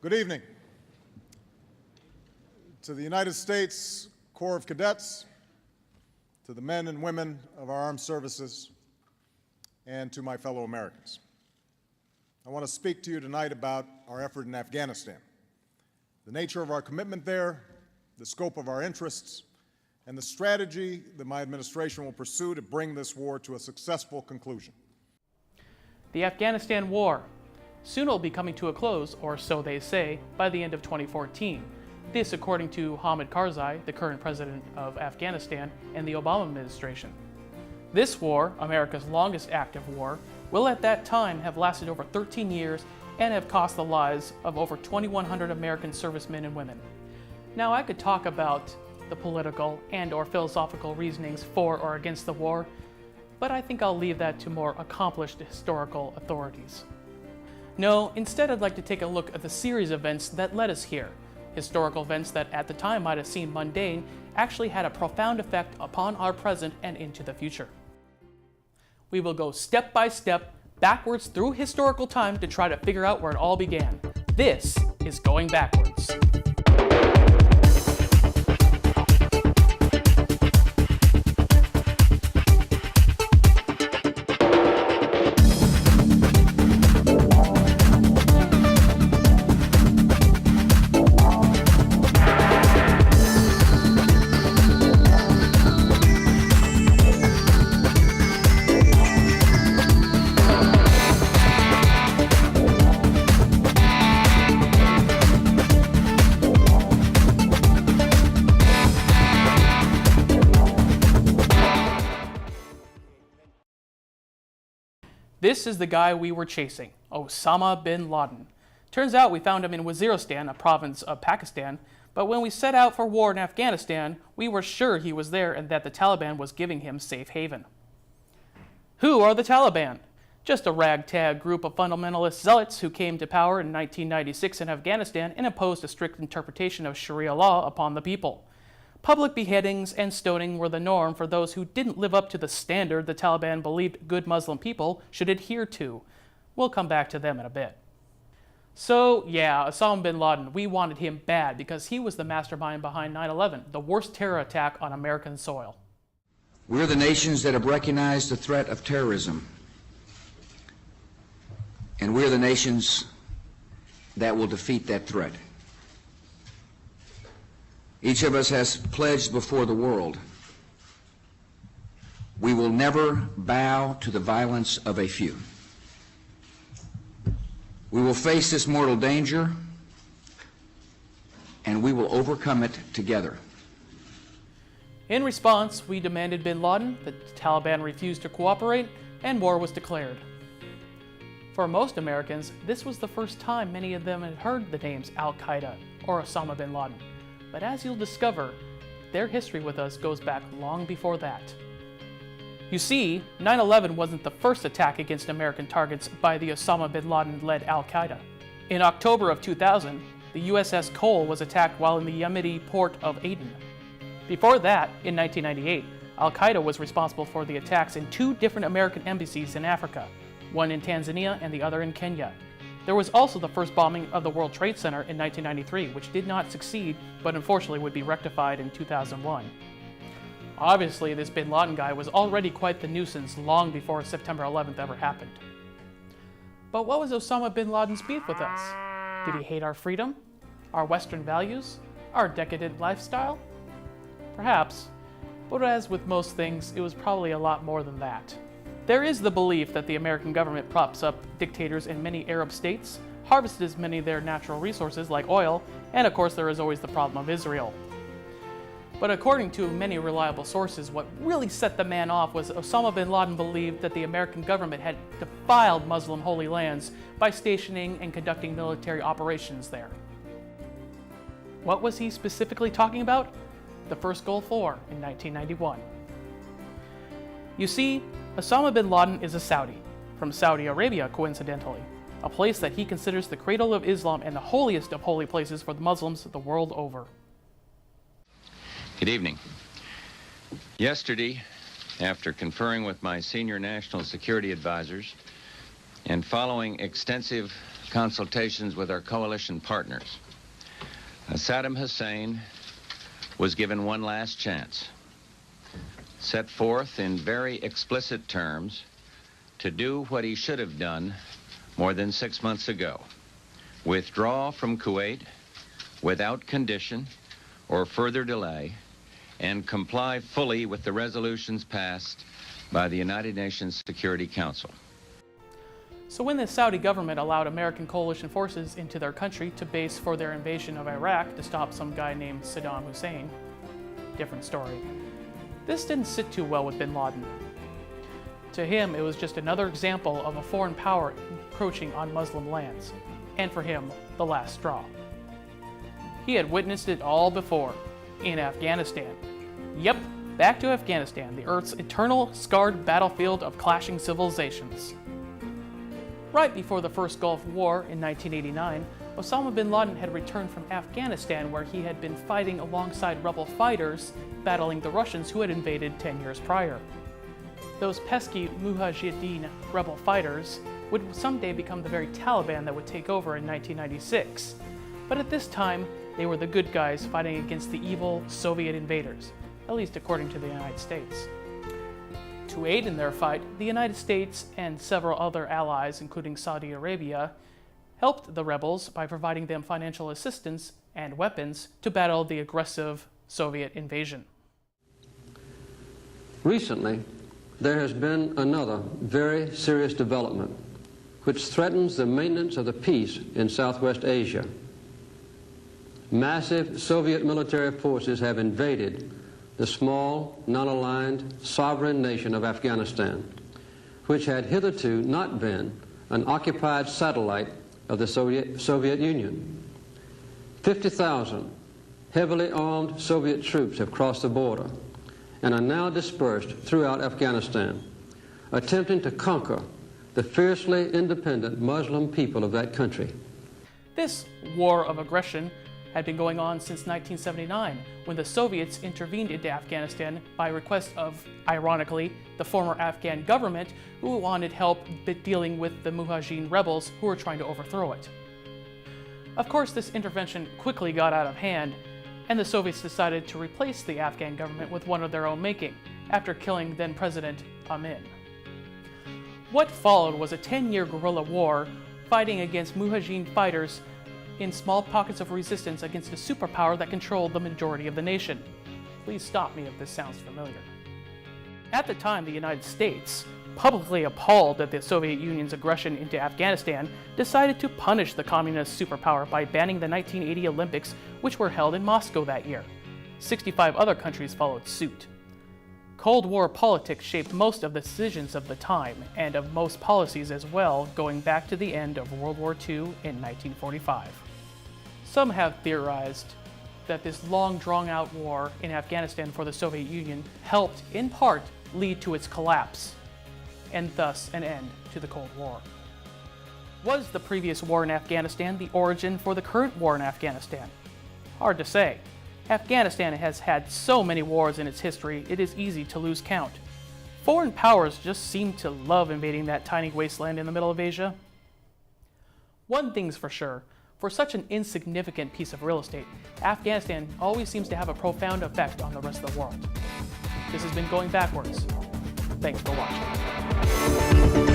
Good evening. To the United States Corps of Cadets, to the men and women of our armed services, and to my fellow Americans. I want to speak to you tonight about our effort in Afghanistan, the nature of our commitment there, the scope of our interests, and the strategy that my administration will pursue to bring this war to a successful conclusion. The Afghanistan war. Soon it will be coming to a close, or so they say, by the end of 2014. This according to Hamid Karzai, the current president of Afghanistan, and the Obama administration. This war, America's longest active war, will at that time have lasted over 13 years and have cost the lives of over 2,100 American servicemen and women. Now I could talk about the political and/or philosophical reasonings for or against the war, but I think I'll leave that to more accomplished historical authorities. No, instead I'd like to take a look at the series of events that led us here. Historical events that at the time might have seemed mundane actually had a profound effect upon our present and into the future. We will go step by step, backwards through historical time to try to figure out where it all began. This is Going Backwards. This is the guy we were chasing, Osama bin Laden. Turns out we found him in Waziristan, a province of Pakistan, but when we set out for war in Afghanistan, we were sure he was there and that the Taliban was giving him safe haven. Who are the Taliban? Just a ragtag group of fundamentalist zealots who came to power in 1996 in Afghanistan and imposed a strict interpretation of Sharia law upon the people. Public beheadings and stoning were the norm for those who didn't live up to the standard the Taliban believed good Muslim people should adhere to. We'll come back to them in a bit. So, yeah, Osama bin Laden, we wanted him bad because he was the mastermind behind 9/11, the worst terror attack on American soil. We're the nations that have recognized the threat of terrorism. And we're the nations that will defeat that threat. Each of us has pledged before the world, we will never bow to the violence of a few. We will face this mortal danger, and we will overcome it together. In response, we demanded bin Laden, the Taliban refused to cooperate, and war was declared. For most Americans, this was the first time many of them had heard the names Al-Qaeda or Osama bin Laden. But as you'll discover, their history with us goes back long before that. You see, 9/11 wasn't the first attack against American targets by the Osama bin Laden-led Al-Qaeda. In October of 2000, the USS Cole was attacked while in the Yemeni port of Aden. Before that, in 1998, Al-Qaeda was responsible for the attacks in 2 different American embassies in Africa, one in Tanzania and the other in Kenya. There was also the first bombing of the World Trade Center in 1993, which did not succeed, but unfortunately would be rectified in 2001. Obviously, this bin Laden guy was already quite the nuisance long before September 11th ever happened. But what was Osama bin Laden's beef with us? Did he hate our freedom? Our Western values? Our decadent lifestyle? Perhaps, but as with most things, it was probably a lot more than that. There is the belief that the American government props up dictators in many Arab states, harvests many of their natural resources like oil, and of course there is always the problem of Israel. But according to many reliable sources, what really set the man off was Osama bin Laden believed that the American government had defiled Muslim holy lands by stationing and conducting military operations there. What was he specifically talking about? The first Gulf War in 1991. You see, Osama bin Laden is a Saudi, from Saudi Arabia coincidentally, a place that he considers the cradle of Islam and the holiest of holy places for the Muslims the world over. Good evening. Yesterday, after conferring with my senior national security advisors, and following extensive consultations with our coalition partners, Saddam Hussein was given one last chance, set forth in very explicit terms to do what he should have done more than 6 months ago: withdraw from Kuwait without condition or further delay, and comply fully with the resolutions passed by the United Nations Security Council. So when the Saudi government allowed American coalition forces into their country to base for their invasion of Iraq to stop some guy named Saddam Hussein, different story. This didn't sit too well with bin Laden. To him, it was just another example of a foreign power encroaching on Muslim lands, and for him, the last straw. He had witnessed it all before, in Afghanistan. Yep, back to Afghanistan, the Earth's eternal, scarred battlefield of clashing civilizations. Right before the first Gulf War in 1989, Osama bin Laden had returned from Afghanistan, where he had been fighting alongside rebel fighters battling the Russians who had invaded 10 years prior. Those pesky Mujahideen rebel fighters would someday become the very Taliban that would take over in 1996. But at this time, they were the good guys fighting against the evil Soviet invaders, at least according to the United States. To aid in their fight, the United States and several other allies, including Saudi Arabia, helped the rebels by providing them financial assistance and weapons to battle the aggressive Soviet invasion. Recently, there has been another very serious development which threatens the maintenance of the peace in Southwest Asia. Massive Soviet military forces have invaded the small, non-aligned, sovereign nation of Afghanistan, which had hitherto not been an occupied satellite of the Soviet Union. 50,000 heavily armed Soviet troops have crossed the border and are now dispersed throughout Afghanistan, attempting to conquer the fiercely independent Muslim people of that country. This war of aggression had been going on since 1979, when the Soviets intervened into Afghanistan by request of, ironically, the former Afghan government, who wanted help dealing with the Mujahideen rebels who were trying to overthrow it. Of course, this intervention quickly got out of hand, and the Soviets decided to replace the Afghan government with one of their own making, after killing then-President Amin. What followed was a 10-year guerrilla war fighting against Mujahideen fighters in small pockets of resistance against a superpower that controlled the majority of the nation. Please stop me if this sounds familiar. At the time, the United States, publicly appalled at the Soviet Union's aggression into Afghanistan, decided to punish the communist superpower by banning the 1980 Olympics, which were held in Moscow that year. 65 other countries followed suit. Cold War politics shaped most of the decisions of the time, and of most policies as well, going back to the end of World War II in 1945. Some have theorized that this long drawn-out war in Afghanistan for the Soviet Union helped, in part, lead to its collapse, and thus an end to the Cold War. Was the previous war in Afghanistan the origin for the current war in Afghanistan? Hard to say. Afghanistan has had so many wars in its history, it is easy to lose count. Foreign powers just seem to love invading that tiny wasteland in the middle of Asia. One thing's for sure, for such an insignificant piece of real estate, Afghanistan always seems to have a profound effect on the rest of the world. This has been Going Backwards. Thanks for watching.